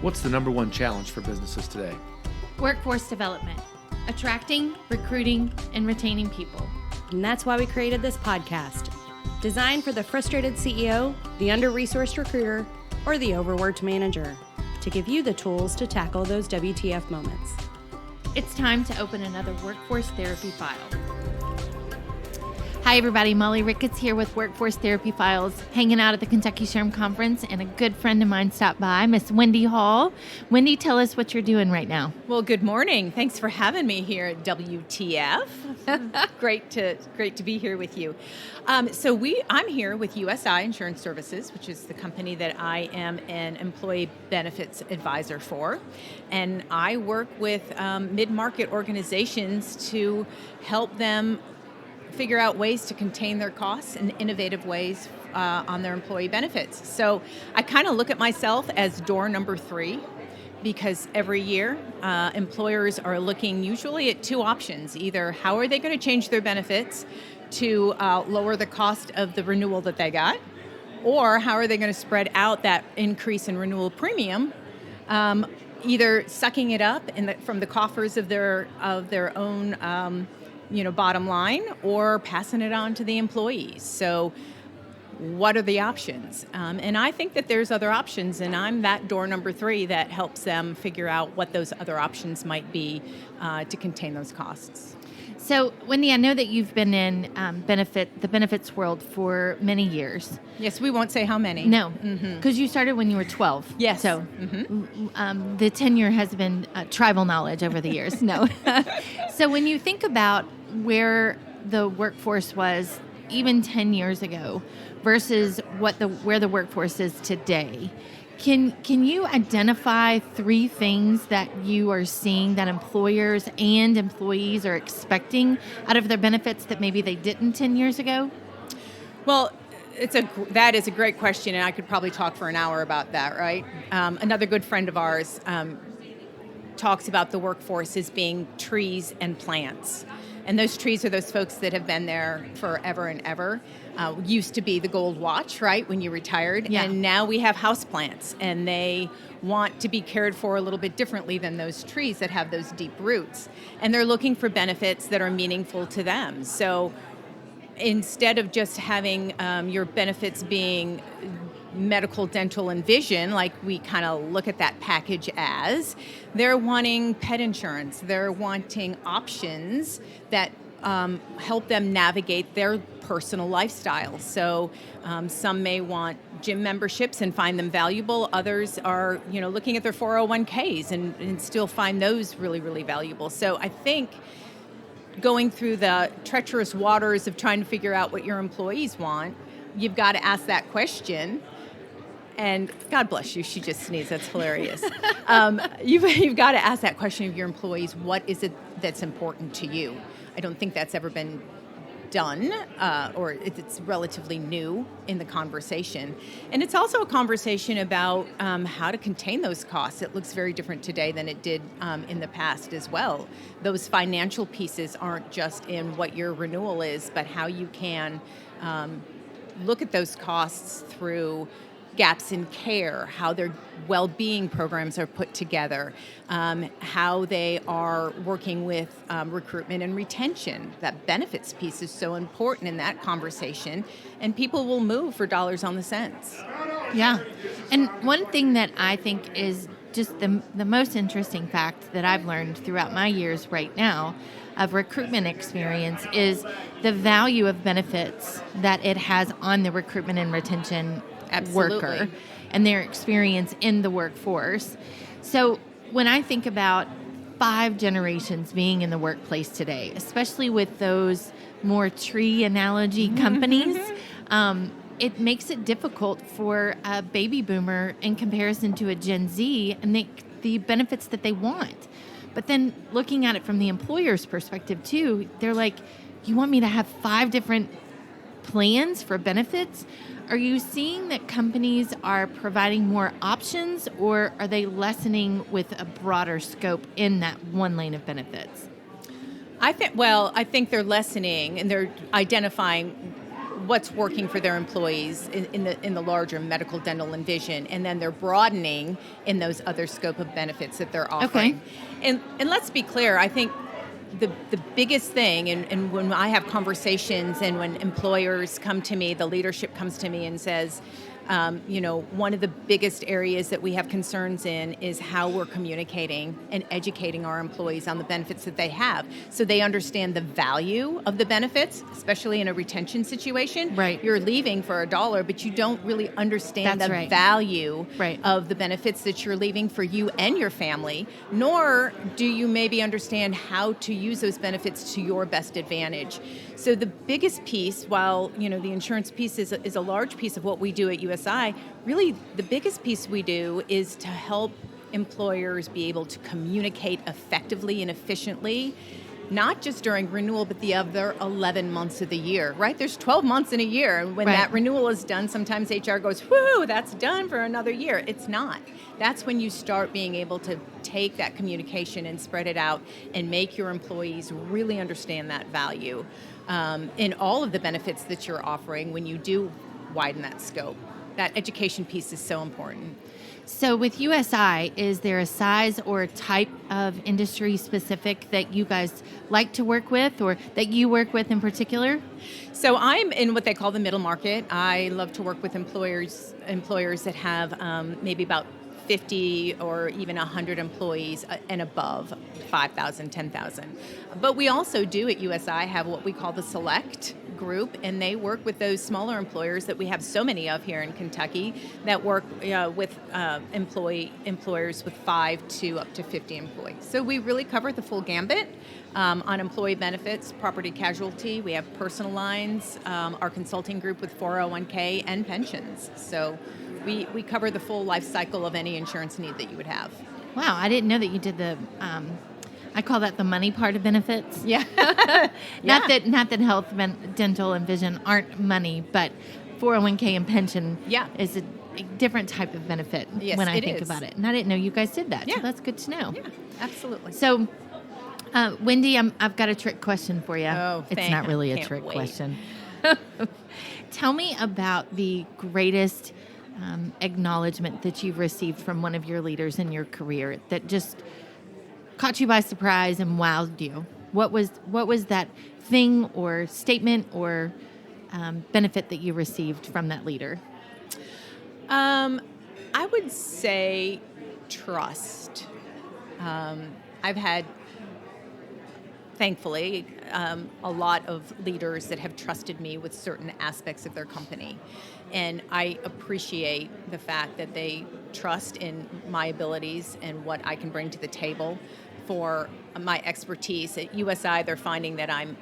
What's the number one challenge for businesses today? Workforce development, attracting, recruiting, and retaining people. And that's why we created this podcast, designed for the frustrated CEO, the under-resourced recruiter, or the overworked manager, to give you the tools to tackle those WTF moments. It's time to open another workforce therapy file. Hi, everybody. Molly Ricketts here with Workforce Therapy Files, hanging out at the Kentucky SHRM Conference, and a good friend of mine stopped by, Miss Wendy Hall. Wendy, tell us what you're doing right now. Well, good morning. Thanks for having me here at WTF. Great to be here with you. I'm here with USI Insurance Services, which is the company that I am an employee benefits advisor for, and I work with mid-market organizations to help them figure out ways to contain their costs and innovative ways on their employee benefits. So I kind of look at myself as door number 3, because every year employers are looking usually at 2 options. Either how are they going to change their benefits to lower the cost of the renewal that they got, or how are they going to spread out that increase in renewal premium, either sucking it up from the coffers of their own bottom line, or passing it on to the employees. So what are the options? And I think that there's other options, and I'm that door number 3 that helps them figure out what those other options might be to contain those costs. So, Wendy, I know that you've been in the benefits world for many years. Yes, we won't say how many. No, because you started when you were 12. Yes. So the tenure has been tribal knowledge over the years. No. So when you think about where the workforce was even 10 years ago versus where the workforce is today, can you identify 3 things that you are seeing that employers and employees are expecting out of their benefits that maybe they didn't 10 years ago? Well, that is a great question, and I could probably talk for an hour about that, right? Another good friend of ours talks about the workforce as being trees and plants. And those trees are those folks that have been there forever and ever. Used to be the gold watch, right, when you retired. Yeah. And now we have houseplants, and they want to be cared for a little bit differently than those trees that have those deep roots. And they're looking for benefits that are meaningful to them. So instead of just having your benefits being medical, dental, and vision, like we kind of look at that package as, they're wanting pet insurance. They're wanting options that help them navigate their personal lifestyle. So some may want gym memberships and find them valuable. Others are, looking at their 401ks and still find those really, really valuable. So I think going through the treacherous waters of trying to figure out what your employees want, you've got to ask that question. And God bless you, she just sneezed, that's hilarious. You've got to ask that question of your employees, what is it that's important to you? I don't think that's ever been done, or it's relatively new in the conversation. And it's also a conversation about how to contain those costs. It looks very different today than it did in the past as well. Those financial pieces aren't just in what your renewal is, but how you can look at those costs through gaps in care, how their well-being programs are put together, how they are working with recruitment and retention. That benefits piece is so important in that conversation, and people will move for dollars on the cents. Yeah. And one thing that I think is just the most interesting fact that I've learned throughout my years right now of recruitment experience is the value of benefits that it has on the recruitment and retention worker and their experience in the workforce. So when I think about 5 generations being in the workplace today, especially with those more tree analogy companies, it makes it difficult for a baby boomer in comparison to a Gen Z and the benefits that they want. But then looking at it from the employer's perspective too, they're like, you want me to have 5 different plans for benefits? Are you seeing that companies are providing more options, or are they lessening with a broader scope in that one lane of benefits? I think they're lessening, and they're identifying what's working for their employees in the larger medical, dental, and vision, and then they're broadening in those other scope of benefits that they're offering. Okay. And let's be clear, I think the biggest thing, and when I have conversations and when employers come to me, the leadership comes to me and says, one of the biggest areas that we have concerns in is how we're communicating and educating our employees on the benefits that they have, so they understand the value of the benefits, especially in a retention situation. Right. You're leaving for $1, but you don't really understand That's the right. value Right. of the benefits that you're leaving for you and your family, nor do you maybe understand how to use those benefits to your best advantage. So the biggest piece, while the insurance piece is a large piece of what we do at USI, really the biggest piece we do is to help employers be able to communicate effectively and efficiently, not just during renewal, but the other 11 months of the year, right? There's 12 months in a year, and when that renewal is done, sometimes HR goes, whoo, that's done for another year. It's not. That's when you start being able to take that communication and spread it out and make your employees really understand that value in all of the benefits that you're offering when you do widen that scope. That education piece is so important. So with USI, is there a size or type of industry specific that you guys like to work with, or that you work with in particular? So I'm in what they call the middle market. I love to work with employers that have maybe about 50 or even 100 employees and above, 5,000, 10,000. But we also do at USI have what we call the select group, and they work with those smaller employers that we have so many of here in Kentucky that work with employers with 5 to up to 50 employees. So we really cover the full gambit on employee benefits, property casualty. We have personal lines, our consulting group with 401k and pensions. So we cover the full life cycle of any insurance need that you would have. Wow, I didn't know that you did the, I call that the money part of benefits. Yeah. Not that health, dental, and vision aren't money, but 401k and pension is a different type of benefit when I think about it. And I didn't know you guys did that, so that's good to know. Yeah, absolutely. So, Wendy, I've got a trick question for you. Oh, it's not really a trick question. Tell me about the greatest acknowledgement that you've received from one of your leaders in your career that just caught you by surprise and wowed you. What was that thing or statement or benefit that you received from that leader? I would say trust. I've had, thankfully, a lot of leaders that have trusted me with certain aspects of their company. And I appreciate the fact that they trust in my abilities and what I can bring to the table for my expertise. At USI, they're finding that I'm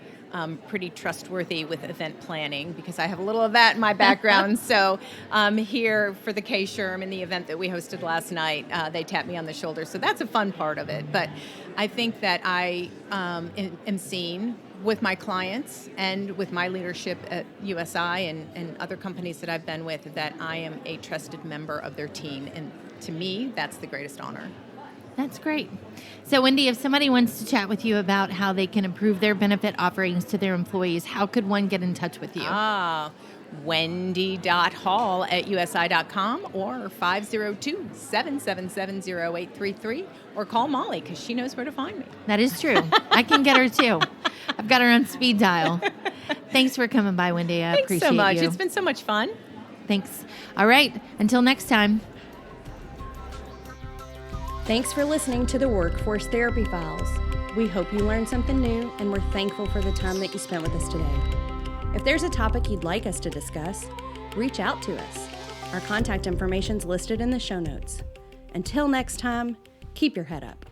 pretty trustworthy with event planning because I have a little of that in my background. So here for the KYSHRM and the event that we hosted last night, they tapped me on the shoulder. So that's a fun part of it. But I think that I am seen with my clients and with my leadership at USI and other companies that I've been with, that I am a trusted member of their team. And to me, that's the greatest honor. That's great. So, Wendy, if somebody wants to chat with you about how they can improve their benefit offerings to their employees, how could one get in touch with you? Wendy.hall@usi.com or 502-777-0833, or call Molly because she knows where to find me. That is true. I can get her too. I've got her on speed dial. Thanks for coming by, Wendy. I appreciate so much. you. It's been so much fun. Thanks. All right. Until next time. Thanks for listening to the Workforce Therapy Files. We hope you learned something new, and we're thankful for the time that you spent with us today. If there's a topic you'd like us to discuss, reach out to us. Our contact information's listed in the show notes. Until next time, keep your head up.